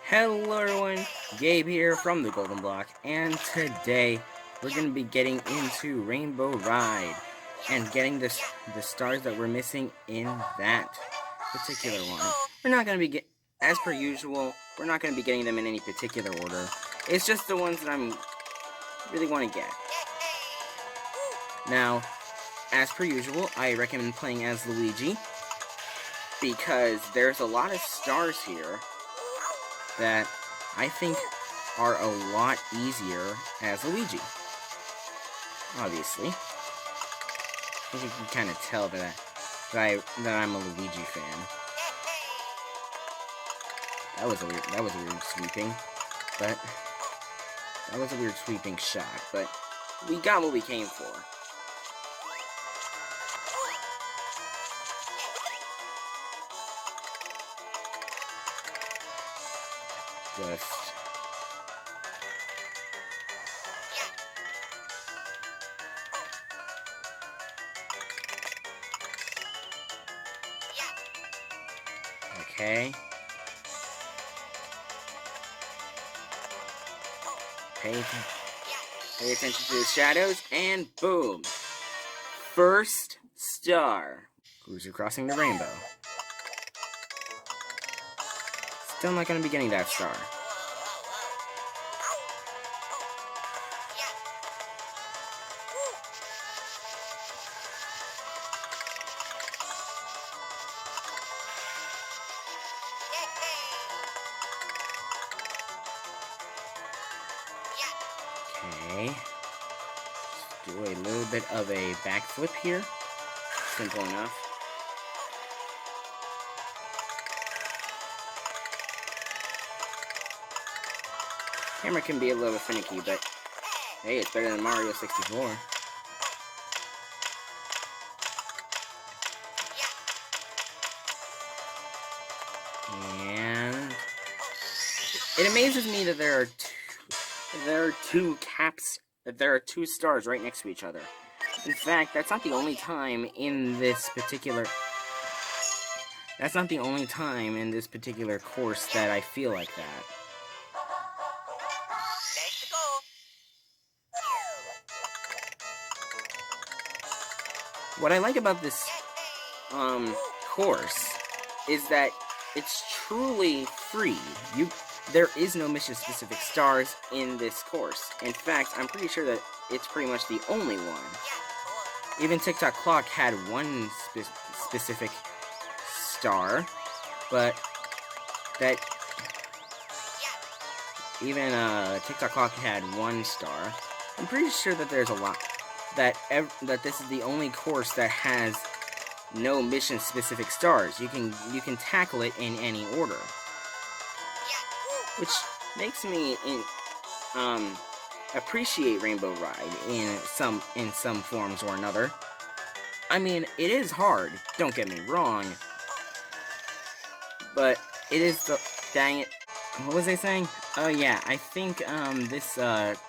Hello everyone, Gabe here from the Golden Block, and today we're going to be getting into Rainbow Ride and getting the stars that we're missing in that particular one. We're not going to be, as per usual, we're not going to be getting them in any particular order. It's just the ones that I'm really want to get. Now, as per usual, I recommend playing as Luigi because there's a lot of stars here that I think are a lot easier as Luigi. Obviously, I think you can kind of tell that I'm a Luigi fan. That was a weird sweeping, but that was a weird sweeping shot. But we got what we came for. Just okay. Pay attention to the shadows, and boom! First star. Cruiser crossing the rainbow. Still not going to be getting that star. Okay. Just do a little bit of a backflip here. Simple enough. Camera can be a little finicky, but hey, it's better than Mario 64. And it amazes me that there are two stars right next to each other. In fact, that's not the only time in this particular course that I feel like that. What I like about this course is that it's truly free. There is no mission-specific stars in this course. In fact, I'm pretty sure that it's pretty much the only one. Even TikTok Clock had one specific star, but that even TikTok Clock had one star. I'm pretty sure that there's a lot that this is the only course that has no mission-specific stars. You can tackle it in any order, which makes me appreciate Rainbow Ride in some forms or another. I mean, it is hard. Don't get me wrong, but it is the dang it. What was I saying? Oh yeah, I think this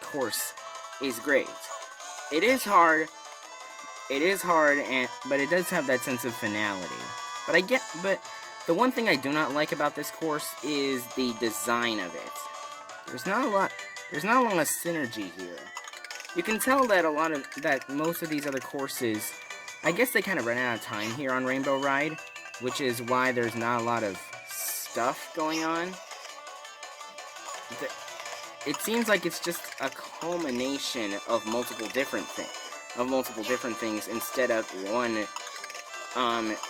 course is great. It is hard, but it does have that sense of finality. But the one thing I do not like about this course is the design of it. There's not a lot of synergy here. You can tell that most of these other courses, I guess they kind of ran out of time here on Rainbow Ride, which is why there's not a lot of stuff going on. It seems like it's just a culmination of multiple different things instead of one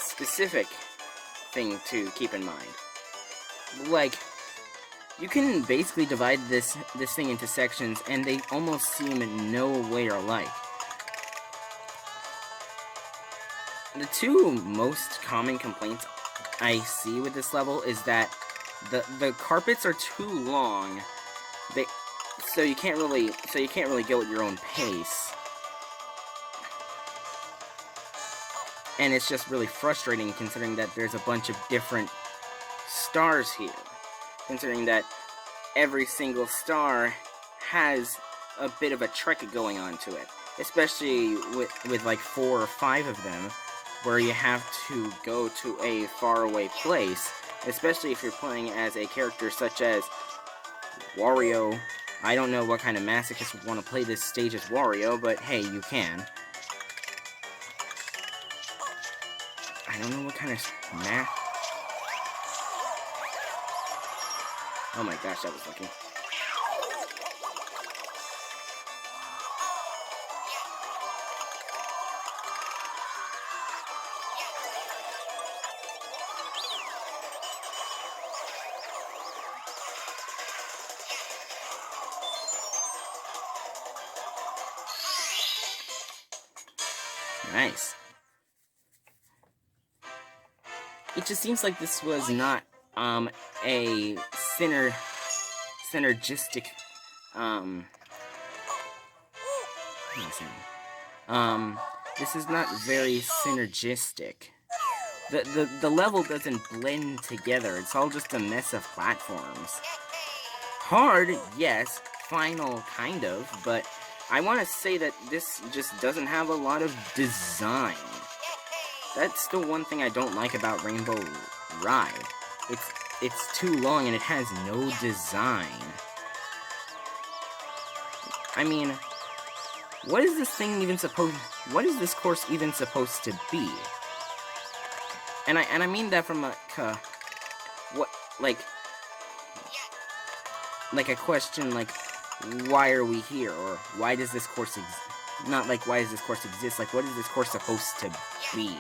specific thing to keep in mind. Like, you can basically divide this thing into sections, and they almost seem in no way alike. The two most common complaints I see with this level is that the carpets are too long. So you can't really go at your own pace. And it's just really frustrating considering that there's a bunch of different stars here. Considering that every single star has a bit of a trick going on to it. Especially with like 4 or 5 of them, where you have to go to a faraway place especially if you're playing as a character such as Wario. I don't know what kind of masochist would want to play this stage as Wario, but hey, you can. I don't know what kind of Oh my gosh, that was lucky. Nice. It just seems like this was not a synergistic this is not very synergistic. The level doesn't blend together. It's all just a mess of platforms. Hard, yes. Final, kind of, but I want to say that this just doesn't have a lot of design. That's the one thing I don't like about Rainbow Ride. It's too long and it has no design. I mean, what is this this course even supposed to be? And I mean that from a a question like, why are we here, or why does this course not like why does this course exist, like what is this course supposed to be?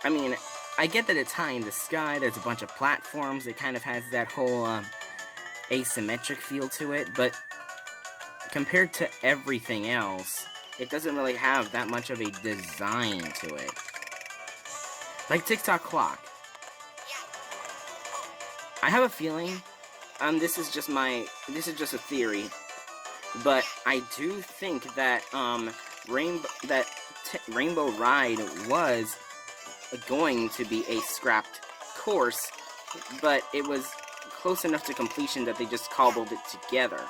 I mean, I get that it's high in the sky, there's a bunch of platforms, it kind of has that whole asymmetric feel to it, but compared to everything else, it doesn't really have that much of a design to it. Like Tick-Tock Clock. I have a feeling, this is just a theory, but I do think that Rainbow Ride was going to be a scrapped course, but it was close enough to completion that they just cobbled it together.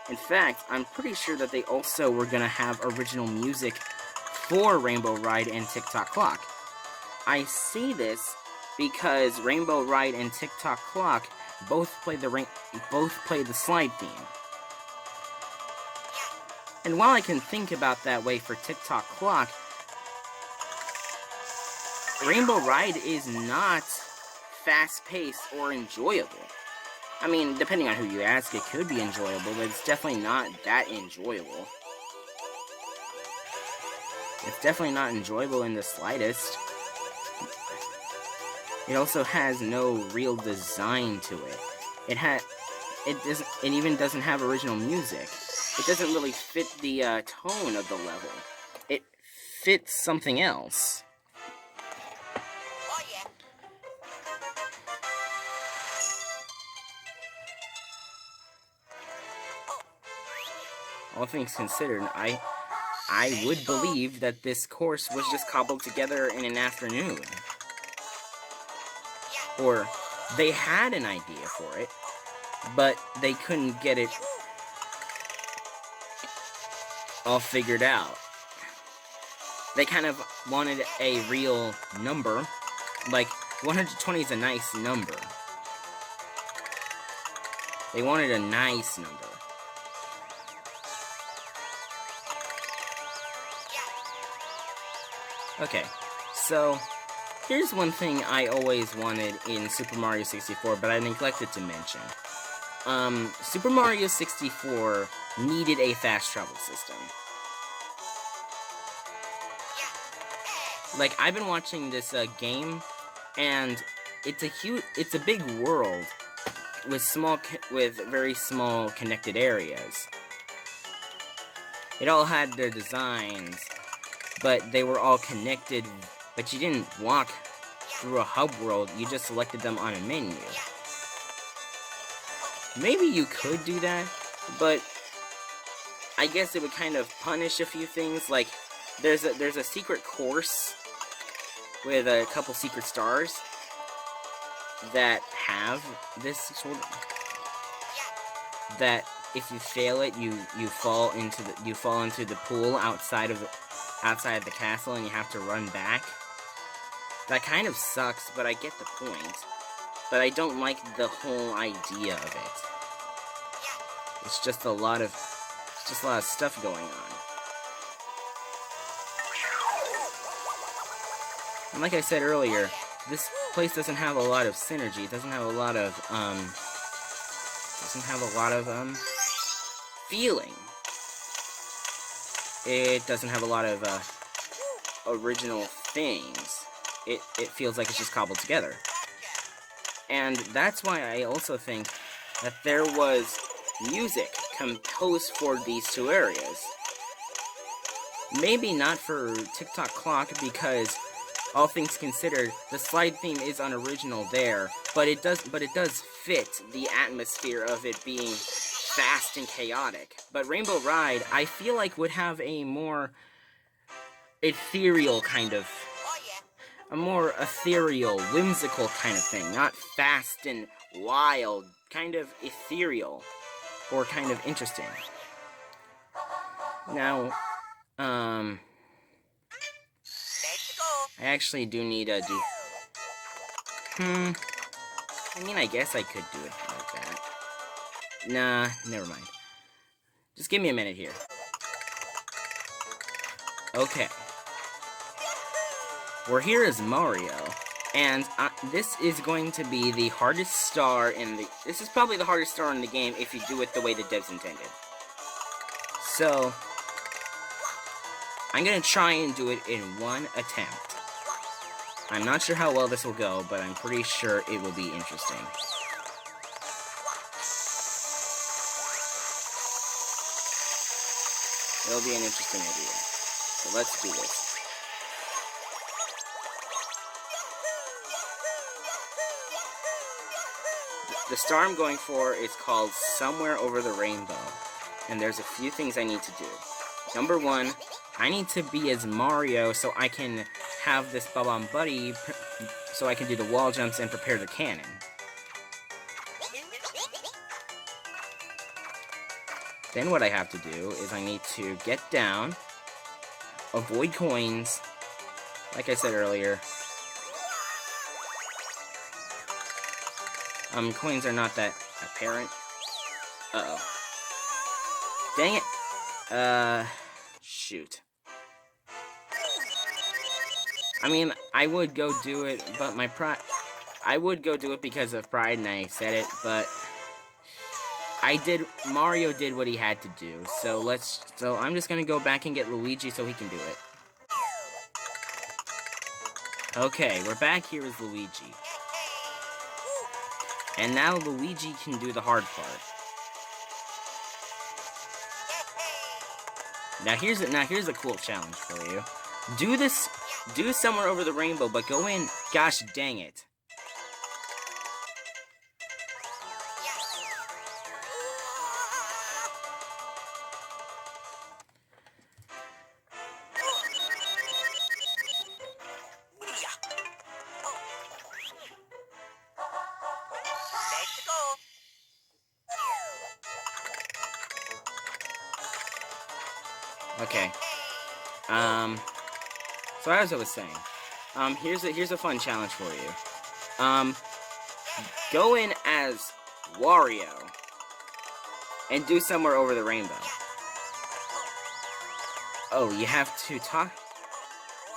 In fact, I'm pretty sure that they also were gonna have original music for Rainbow Ride and Tick-Tock Clock. I say this because Rainbow Ride and Tick-Tock Clock both play the slide theme. And while I can think about that way for Tick-Tock Clock, Rainbow Ride is not fast-paced or enjoyable. I mean, depending on who you ask, it could be enjoyable, but it's definitely not that enjoyable. It's definitely not enjoyable in the slightest. It also has no real design to it. It even doesn't have original music. It doesn't really fit the tone of the level. It fits something else. All things considered, I would believe that this course was just cobbled together in an afternoon. Or they had an idea for it, but they couldn't get it all figured out. They kind of wanted a real number. Like, 120 is a nice number. They wanted a nice number. Okay, so here's one thing I always wanted in Super Mario 64, but I neglected to mention. Super Mario 64 needed a fast travel system. Like, I've been watching this game, and it's a big world with very small connected areas. It all had their designs, but they were all connected, but you didn't walk through a hub world, you just selected them on a menu. Maybe you could do that, but I guess it would kind of punish a few things. Like, there's a secret course with a couple secret stars that have this sort of, that if you fail it, you fall into the pool outside of the castle, and you have to run back. That kind of sucks, but I get the point. but I don't like the whole idea of it. It's just a lot of stuff going on. And like I said earlier, this place doesn't have a lot of synergy. It doesn't have a lot of feeling. It doesn't have a lot of original things. It feels like it's just cobbled together. And that's why I also think that there was music composed for these two areas. Maybe not for Tick-Tock Clock, because all things considered, the slide theme is unoriginal there, but it does fit the atmosphere of it being fast and chaotic. But Rainbow Ride, I feel like, would have a more ethereal kind of, a more ethereal, whimsical kind of thing, not fast and wild, kind of ethereal, or kind of interesting. Now, I actually do need to do... I mean, I guess I could do it like that. Nah, never mind. Just give me a minute here. Okay. We're here as Mario, and this is going to be the hardest star in the... This is probably the hardest star in the game if you do it the way the devs intended. So, I'm gonna try and do it in one attempt. I'm not sure how well this will go, but I'm pretty sure it will be interesting. It'll be an interesting idea. So let's do this. The star I'm going for is called Somewhere Over the Rainbow, and there's a few things I need to do. Number one, I need to be as Mario so I can have this Bob-omb Buddy, so I can do the wall jumps and prepare the cannon. Then what I have to do is I need to get down, avoid coins, like I said earlier. Coins are not that apparent. Uh-oh. Dang it. Shoot. I mean, I would go do it, but my pride... I would go do it because of pride, and I said it, but... Mario did what he had to do, so I'm just gonna go back and get Luigi so he can do it. Okay, we're back here with Luigi. And now Luigi can do the hard part. Now here's a cool challenge for you. Do Somewhere Over the Rainbow, but go in, gosh dang it. Okay. So as I was saying, here's a fun challenge for you. Go in as Wario and do Somewhere Over the Rainbow. Oh, you have to talk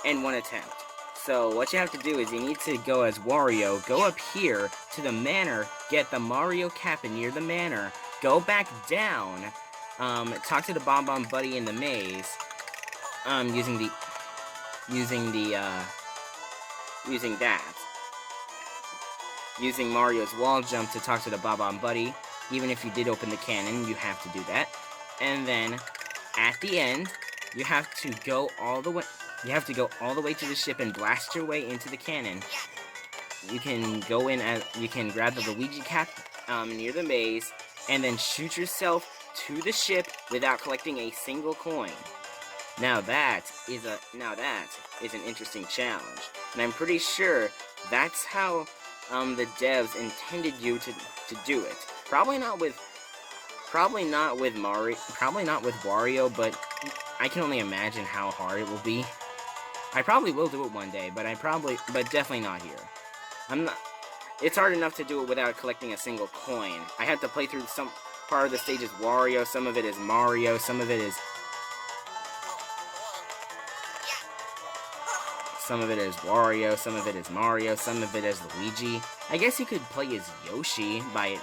in one attempt. So what you have to do is you need to go as Wario, go up here to the manor, get the Mario cap near the manor, go back down, talk to the Bob-omb Buddy in the maze, using Mario's wall jump to talk to the Bob-omb Buddy. Even if you did open the cannon, you have to do that. And then, at the end, you have to go all the way to the ship and blast your way into the cannon. You can go in you can grab the Luigi cap near the maze, and then shoot yourself to the ship without collecting a single coin. Now that is an interesting challenge, and I'm pretty sure that's how the devs intended you to do it. Probably not with Wario, but I can only imagine how hard it will be. I probably will do it one day, but definitely not here. It's hard enough to do it without collecting a single coin. I had to play through some part of the stage is Wario, some of it is Mario, some of it is Wario, some of it is Mario, some of it is Luigi. I guess you could play as Yoshi by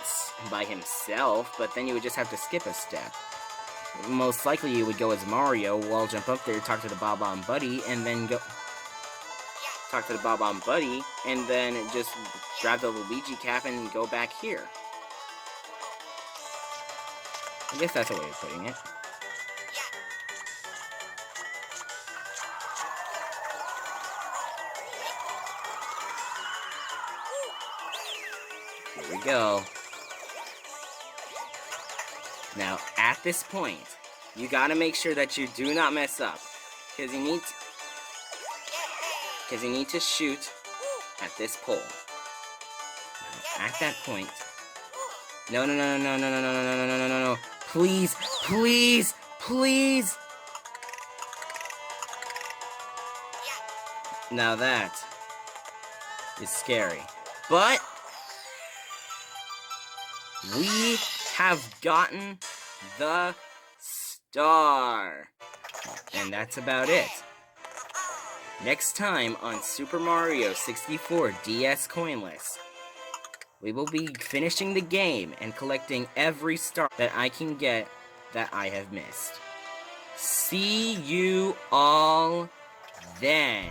himself, but then you would just have to skip a step. Most likely you would go as Mario, wall jump up there, talk to the Bob-omb Buddy, and then go... Talk to the Bob-omb Buddy, and then just grab the Luigi cap and go back here. I guess that's a way of putting it. Here we go. Now, at this point, you gotta make sure that you do not mess up, because you need to shoot at this pole. Now, at that point, no, please, please, please. Now that is scary, but we have gotten the star. And that's about it. Next time on Super Mario 64 DS Coinless, we will be finishing the game and collecting every star that I can get that I have missed. See you all then.